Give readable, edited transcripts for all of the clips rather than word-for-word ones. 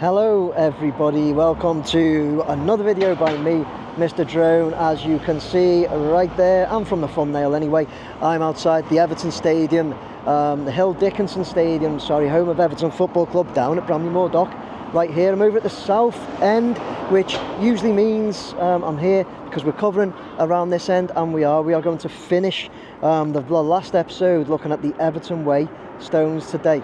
Hello everybody, welcome to another video by me, Mr. Drone. As you can see right there, and from the thumbnail anyway, I'm outside the Everton Stadium, the Dickinson Stadium, home of Everton Football Club down at Bramley-Moore Dock. Right here, I'm over at the south end, which usually means I'm here because we're covering around this end, and we are going to finish the last episode looking at the Everton Way stones today.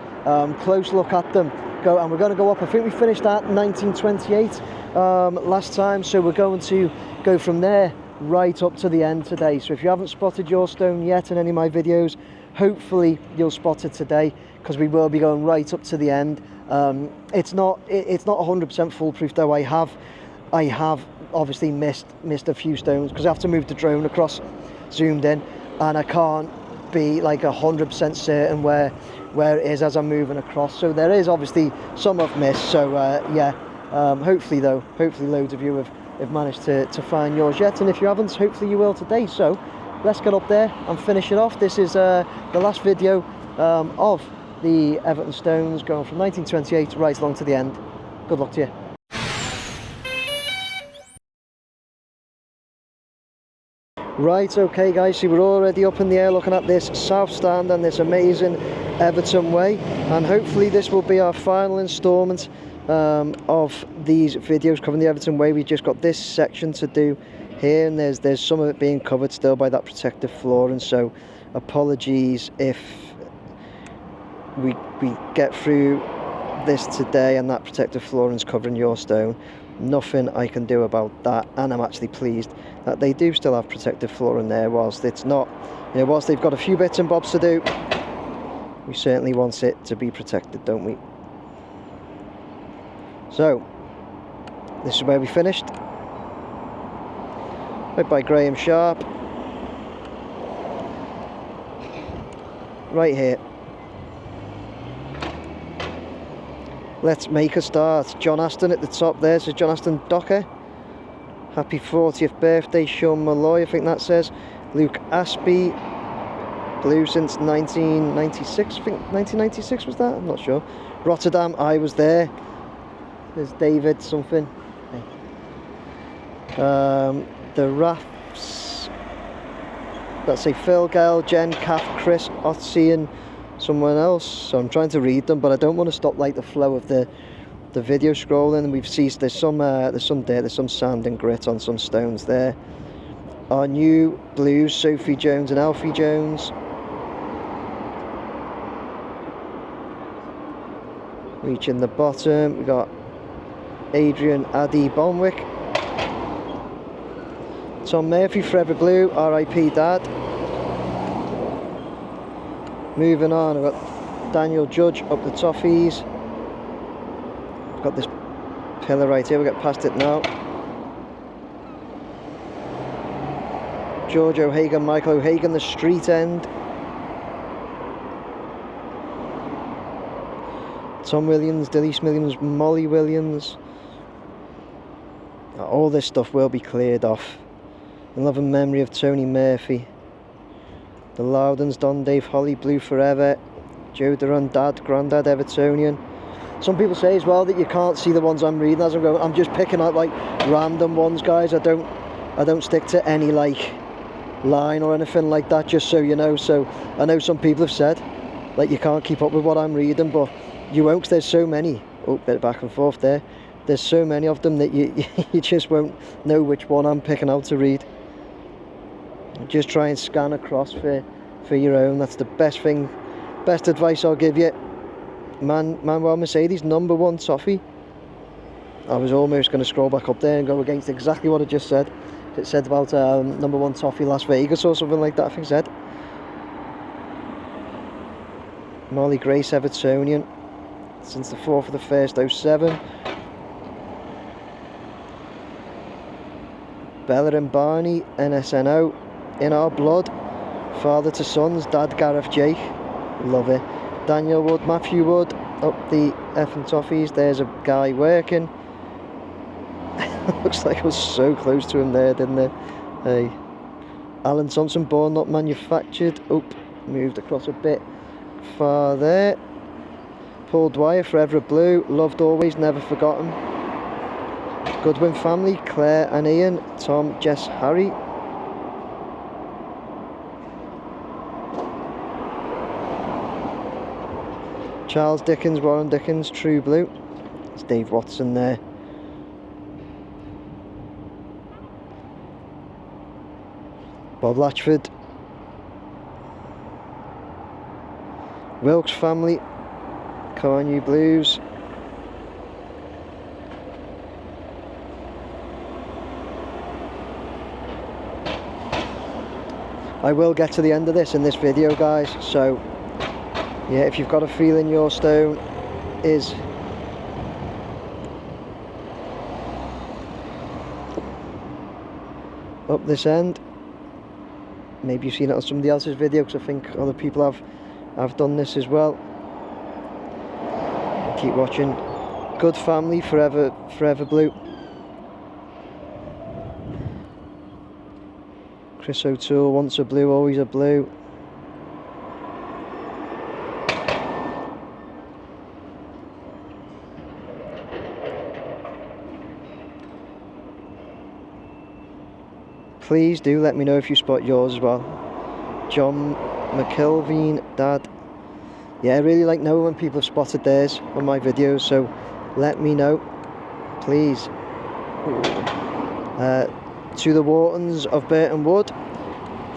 Close look at them. And we're going to go up. I think we finished at 1928 last time, so we're going to go from there right up to the end today. So if you haven't spotted your stone yet in any of my videos, hopefully you'll spot it today, because we will be going right up to the end. It's not 100% foolproof though. I have obviously missed a few stones because I have to move the drone across, zoomed in, and I can't be like 100% certain where it is as I'm moving across. So there is obviously some I've missed. So hopefully loads of you have managed to find yours yet, and if you haven't, hopefully you will today. So let's get up there and finish it off. This is the last video of the Everton stones, going from 1928 right along to the end. Good luck to you. Right, okay guys, so we're already up in the air looking at this south stand and this amazing Everton Way, and hopefully this will be our final instalment of these videos covering the Everton Way. We've just got this section to do here, and there's some of it being covered still by that protective flooring, so apologies if we get through this today and that protective flooring's covering your stone. Nothing I can do about that, and I'm actually pleased that they do still have protective flooring there, whilst it's not, whilst they've got a few bits and bobs to do. We certainly want it to be protected, don't we? So this is where we finished, right by Graham Sharp, right here. Let's make a start. John Aston at the top there, so John Aston Docker. Happy 40th birthday, Sean Malloy, I think that says. Luke Aspie, blue since 1996, I think 1996 was that? I'm not sure. Rotterdam, I was there. There's David something. The Rafts, let's say Phil, Gail, Jen, Kath, Chris, Otzi, and someone else. So I'm trying to read them, but I don't want to stop like the flow of the video scrolling. And we've seen there's some dirt, there's some sand and grit on some stones there. Our new blues, Sophie Jones and Alfie Jones. Reaching the bottom, we got Adrian Addy Bonwick. Tom Murphy, Forever Blue, R.I.P. Dad. Moving on, we've got Daniel Judge up the toffees. We've got this pillar right here, we'll get past it now. George O'Hagan, Michael O'Hagan, the street end. Tom Williams, Delise Williams, Molly Williams. All this stuff will be cleared off. In love and memory of Tony Murphy. The Loudons, Don Dave, Holly, Blue Forever, Joe Duran, Dad, Grandad, Evertonian. Some people say as well that you can't see the ones I'm reading as I'm going. I'm just picking out like random ones, guys. I don't stick to any like line or anything like that, just so you know. So I know some people have said like you can't keep up with what I'm reading, but you won't, 'cause there's so many. Oh, bit of back and forth there. There's so many of them that you just won't know which one I'm picking out to read. Just try and scan across for your own. That's the best advice I'll give you. Manuel Mercedes, #1 toffee. I was almost going to scroll back up there and go against exactly what I just said. It said about #1 toffee Las Vegas or something like that, I think it said. Molly Grace, Evertonian, since the 4th of the 1st, 07. Bella and Barney, NSNO, In Our Blood, father to sons, Dad Gareth Jake, love it. Daniel Wood, Matthew Wood, up the effing toffees. There's a guy working. Looks like I was so close to him there, didn't it? Hey, Alan Thompson, Born Not Manufactured. Oh, moved across a bit far there. Paul Dwyer, forever blue, loved always, never forgotten. Goodwin family, Claire and Ian, Tom, Jess, Harry. Charles Dickens, Warren Dickens, true blue. It's Dave Watson there. Bob Latchford. Wilkes family, Carnew Blues. I will get to the end of this in this video, guys, so yeah, if you've got a feeling your stone is up this end, maybe you've seen it on somebody else's video, because I think other people have done this as well. Keep watching. Good family, forever blue. Chris O'Toole, once a blue, always a blue. Please do let me know if you spot yours as well. John McKelveen, Dad. Yeah, I really like knowing when people have spotted theirs on my videos, so let me know, please. To the Whartons of Burton Wood,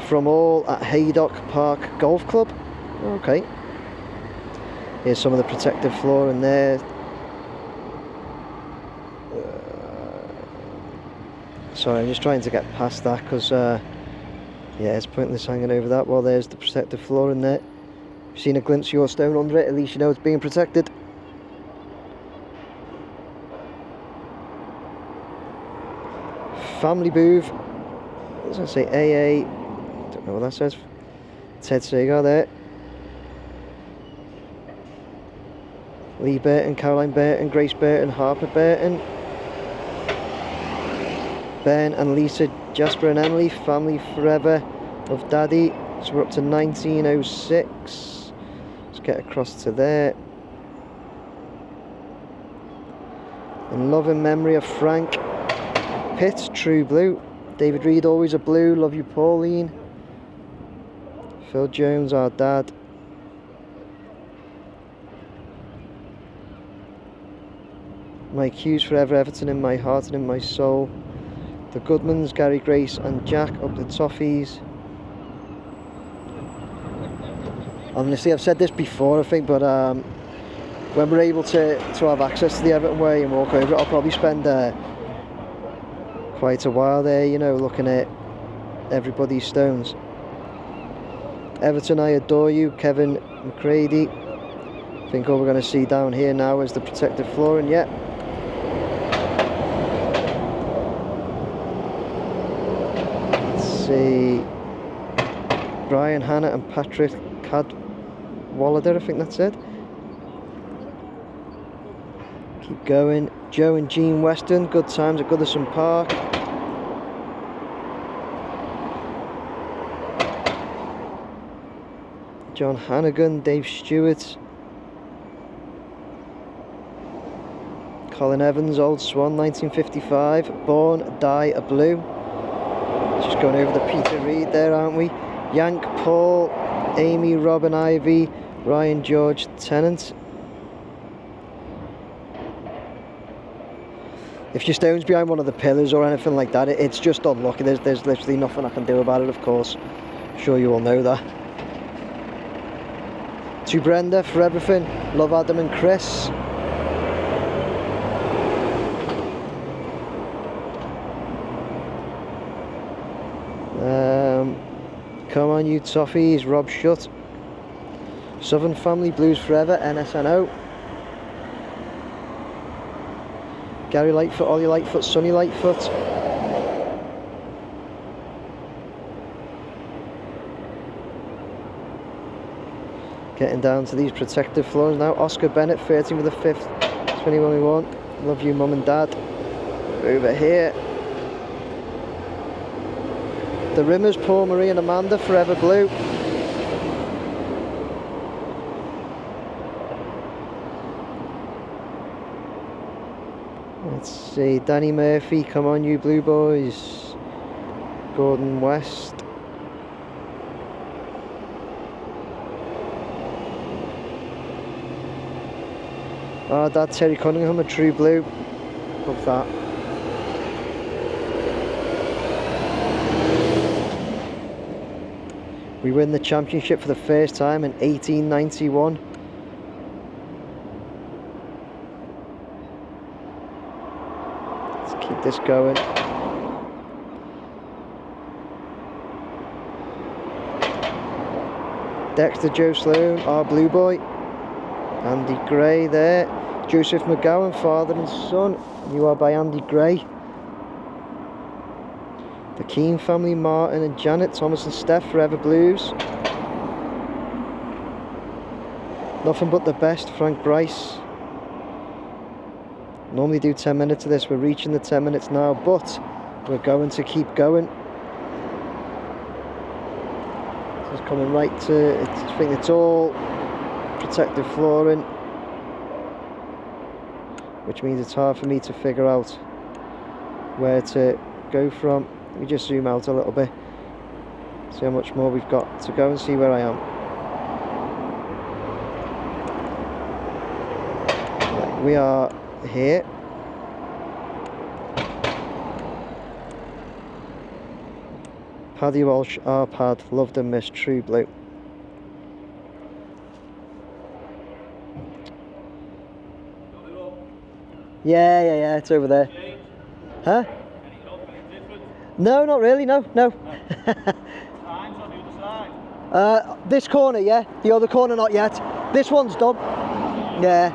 from all at Haydock Park Golf Club. Okay. Here's some of the protective flooring there. Sorry, I'm just trying to get past that because, yeah, it's pointless hanging over that. Well, there's the protective flooring there. If you've seen a glimpse of your stone under it, at least you know it's being protected. Family Booth. What does that say? AA. Don't know what that says. Ted Segar there. Lee Burton, Caroline Burton, Grace Burton, Harper Burton. Ben and Lisa, Jasper and Emily, family forever of Daddy. So we're up to 1906. Let's get across to there. In love and memory of Frank Pitt, true blue. David Reed, always a blue, love you Pauline. Phil Jones, our dad. Mike Hughes, forever Everton in my heart and in my soul. The Goodmans, Gary, Grace and Jack, up the Toffees. Honestly, I've said this before, I think, but when we're able to have access to the Everton Way and walk over it, I'll probably spend quite a while there, you know, looking at everybody's stones. Everton, I adore you, Kevin McCready. I think all we're going to see down here now is the protective flooring, yeah. Brian, Hannah and Patrick Cadwallader, I think that's it. Keep going. Joe and Jean Weston, good times at Goodison Park. John Hannigan, Dave Stewart. Colin Evans, Old Swan, 1955. Born, Die a Blue. Just going over the Peter Reed there, aren't we? Yank, Paul, Amy, Robin, Ivy, Ryan, George, Tennant. If your stone's behind one of the pillars or anything like that, it's just unlucky. There's literally nothing I can do about it, of course. I'm sure you all know that. To Brenda, for everything. Love Adam and Chris. Come on, you Toffees, Rob Shutt. Southern Family, Blues Forever, NSNO. Gary Lightfoot, Ollie Lightfoot, Sonny Lightfoot. Getting down to these protective floors now. Oscar Bennett, 13 with the 5th, 21. Love you, Mum and Dad. Over here. The Rimmers, Paul, Marie and Amanda, forever blue. Let's see, Danny Murphy, come on you blue boys. Gordon West. Oh, that's Terry Cunningham, a true blue. Love that. We win the championship for the first time in 1891. Let's keep this going. Dexter Joe Sloan, our blue boy. Andy Gray there. Joseph McGowan, father and son. You are by Andy Gray. The Keane family, Martin and Janet, Thomas and Steph, Forever Blues. Nothing but the best, Frank Bryce. Normally do 10 minutes of this, we're reaching the 10 minutes now, but we're going to keep going. This is coming right to, I think it's all protective flooring, which means it's hard for me to figure out where to go from. Let me just zoom out a little bit, see how much more we've got to go and see where I am. Right, we are here. Paddy Walsh, our pad, loved and missed, true blue. Yeah, it's over there. Huh? No, not really, no. This corner, yeah. The other corner, not yet. This one's done. Yeah.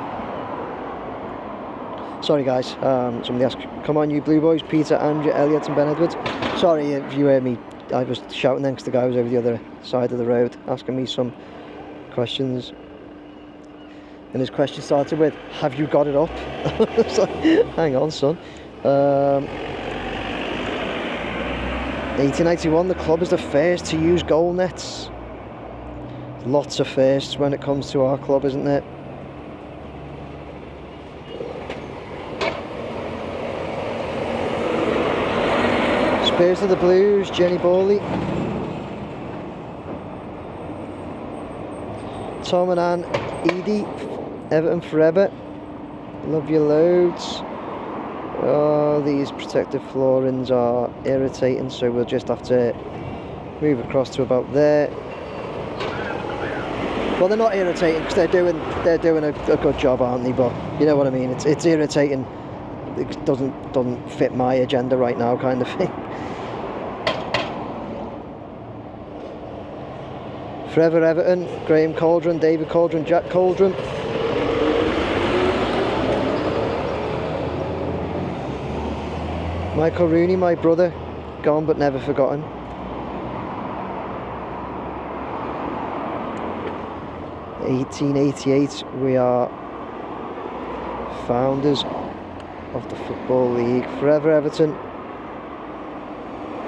Sorry, guys. Somebody asked, come on, you blue boys. Peter, Andrew, Elliot, and Ben Edwards. Sorry if you heard me. I was shouting then because the guy was over the other side of the road asking me some questions. And his question started with, have you got it up? I was like, hang on, son. 1891, the club is the first to use goal nets. Lots of firsts when it comes to our club, isn't there? Spurs of the Blues, Jenny Bawley. Tom and Ann Edie, Everton Forever. Love you loads. Oh, these protective floorings are irritating, so we'll just have to move across to about there. Well, they're not irritating because they're doing a good job, aren't they? But you know what I mean. It's irritating. It doesn't fit my agenda right now, kind of thing. Forever Everton, Graham Cauldron, David Cauldron, Jack Cauldron. Michael Rooney, my brother, gone but never forgotten. In 1888, we are founders of the Football League. Forever Everton,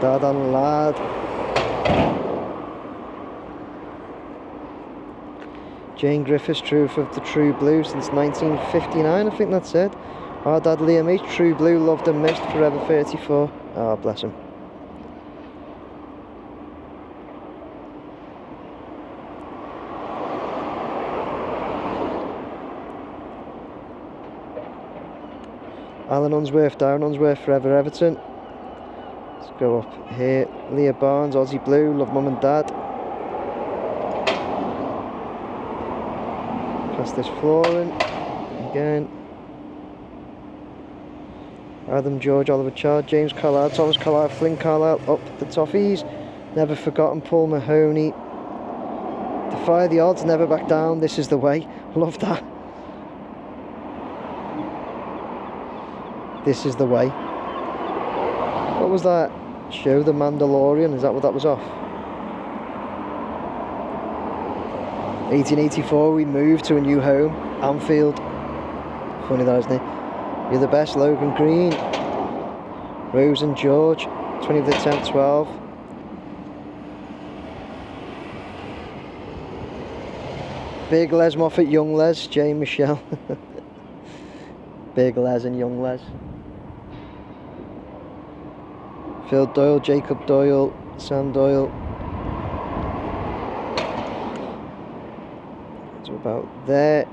Dad and Lad. Jane Griffiths, Truth of the True Blue since 1959, I think that's it. Our dad Liam H, True Blue, loved and missed, Forever 34. Ah, bless him. Alan Unsworth, Darren Unsworth, Forever Everton. Let's go up here. Leah Barnes, Aussie Blue, love mum and dad. Past this flooring again. Adam George, Oliver Chard, James Carlisle, Thomas Carlisle, Flynn Carlisle, up the Toffees. Never forgotten, Paul Mahoney. Defy the odds, never back down, this is the way. Love that. This is the way. What was that show, The Mandalorian? Is that what that was off? 1884, we moved to a new home, Anfield. Funny that, isn't it? You're the best, Logan Green. Rose and George, 20th of the 10th, 12. Big Les Moffat, Young Les, Jane Michelle. Big Les and Young Les. Phil Doyle, Jacob Doyle, Sam Doyle. It's about there.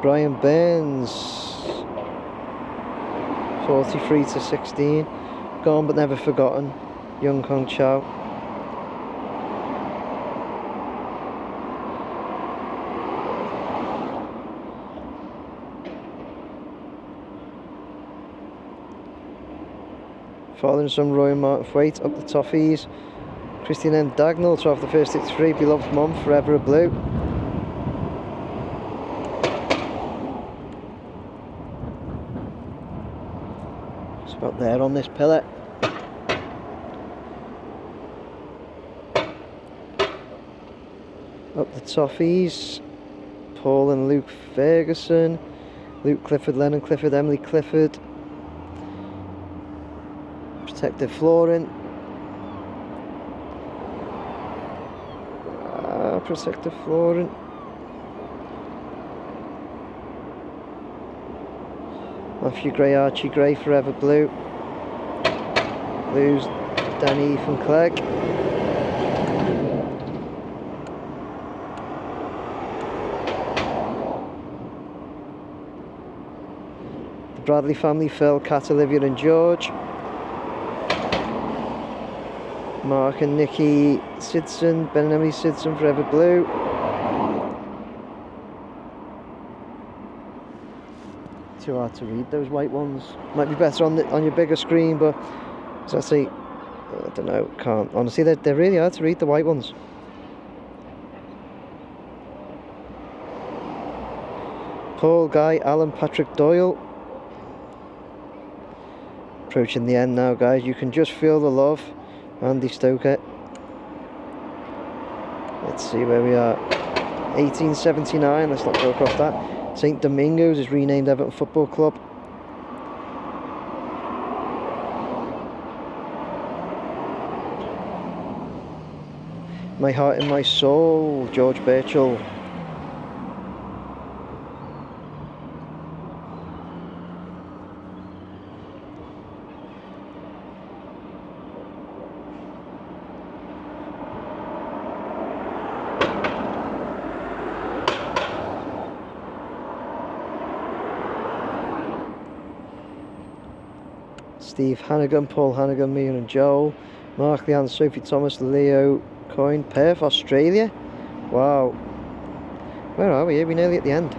Brian Burns, 43-16. Gone but never forgotten. Young Kong Chow. Father and son Roy and Martin Thwaite up the toffees. Christian M. Dagnall to have the first 63. Beloved mum, forever a blue. It's about there on this pillar. Up the toffees. Paul and Luke Ferguson. Luke Clifford, Lennon Clifford, Emily Clifford. Protective flooring. Protective flooring. Matthew Gray, Archie Gray, forever blue. Blues, Danny Ethan Clegg. The Bradley family, Phil, Kat, Olivia and George. Mark and Nikki Sidson, Ben and Emily Sidson, forever blue. Too hard to read those white ones. Might be better on your bigger screen, but as I say, I don't know, can't. Honestly, they're really hard to read, the white ones. Paul, Guy, Alan, Patrick Doyle. Approaching the end now, guys. You can just feel the love. Andy Stoker. Let's see where we are. 1879, let's not go across that. St Domingos is renamed Everton Football Club. My Heart and My Soul, George Birchall. Steve Hannigan, Paul Hannigan, Mia and Joel, Mark Leanne, Sophie Thomas, Leo Coyne, Perth, Australia. Wow. Where are we? Are we nearly at the end?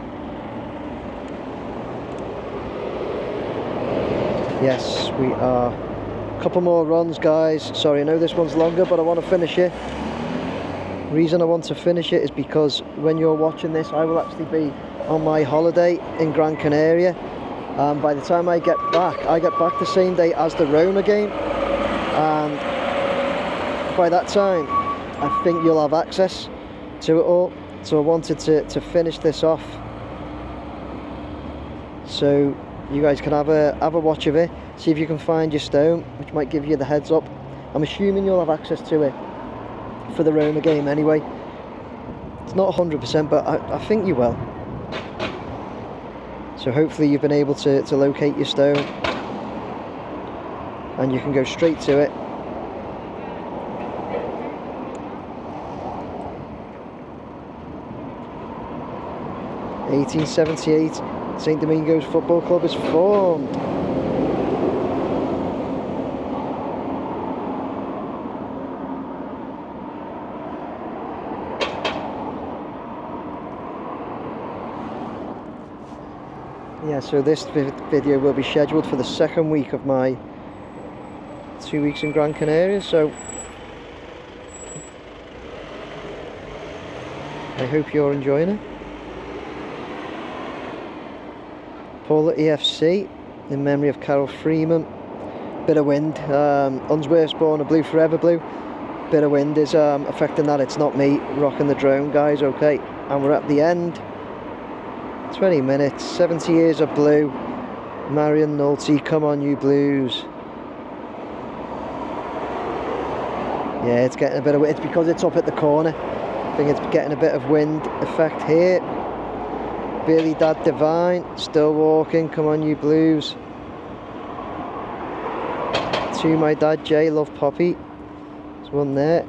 Yes, we are. A couple more runs, guys. Sorry, I know this one's longer, but I want to finish it. The reason I want to finish it is because when you're watching this, I will actually be on my holiday in Gran Canaria. By the time I get back the same day as the Roma game, and by that time I think you'll have access to it all. So I wanted to finish this off so you guys can have a watch of it, see if you can find your stone, which might give you the heads up. I'm assuming you'll have access to it for the Roma game anyway. It's not 100%, but I think you will. So hopefully you've been able to locate your stone and you can go straight to it. (1878) St Domingos Football Club is formed. Yeah, so this video will be scheduled for the second week of my 2 weeks in Gran Canaria, so I hope you're enjoying it. Paula EFC, in memory of Carol Freeman. Bit of wind, Unsworth's born a blue, forever blue. Bit of wind is affecting that. It's not me rocking the drone, guys, okay. And we're at the end. 20 minutes, 70 years of blue. Marion Nolte, come on you Blues. Yeah, it's getting a bit of wind. It's because it's up at the corner. I think it's getting a bit of wind effect here. Billy Dad Divine, still walking, come on you Blues. to my dad, Jay. Love Poppy. There's one there.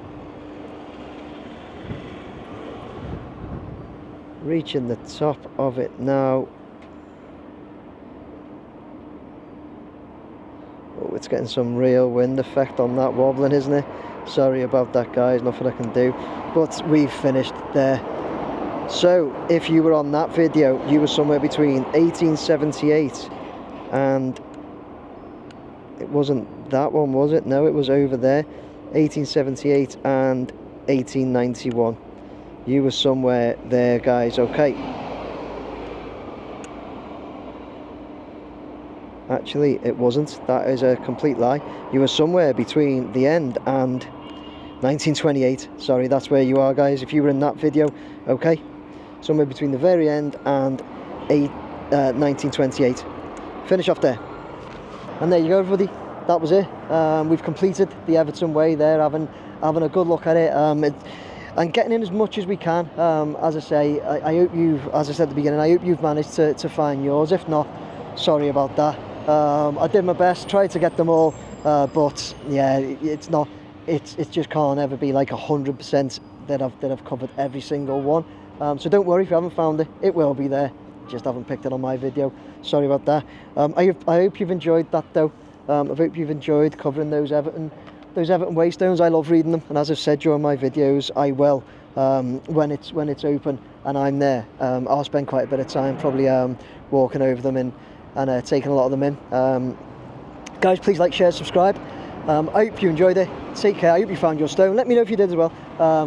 Reaching the top of it now. Oh, it's getting some real wind effect on that wobbling, isn't it? Sorry about that, guys, nothing I can do. But we've finished there. So, if you were on that video, you were somewhere between 1878 and... it wasn't that one, was it? No, it was over there. 1878 and 1891. You were somewhere there, guys, okay. Actually, it wasn't. That is a complete lie. You were somewhere between the end and 1928. Sorry, that's where you are, guys, if you were in that video, okay. Somewhere between the very end and 1928. Finish off there. And there you go, everybody. That was it. We've completed the Everton Way there, having a good look at it, and getting in as much as we can. As I say, I hope you've, as I said at the beginning, I hope you've managed to find yours. If not, sorry about that. I did my best, tried to get them all, but yeah, it's not. It just can't ever be like 100% that I've covered every single one. So don't worry if you haven't found it. It will be there. Just haven't picked it on my video. Sorry about that. I hope you've enjoyed that though. I hope you've enjoyed covering those Everton Way stones. I love reading them, and as I've said during my videos, I will when it's open and I'm there. I'll spend quite a bit of time probably walking over them and taking a lot of them in. Guys, please like, share, subscribe. I hope you enjoyed it. Take care. I hope you found your stone. Let me know if you did as well.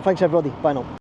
Thanks everybody. Bye now.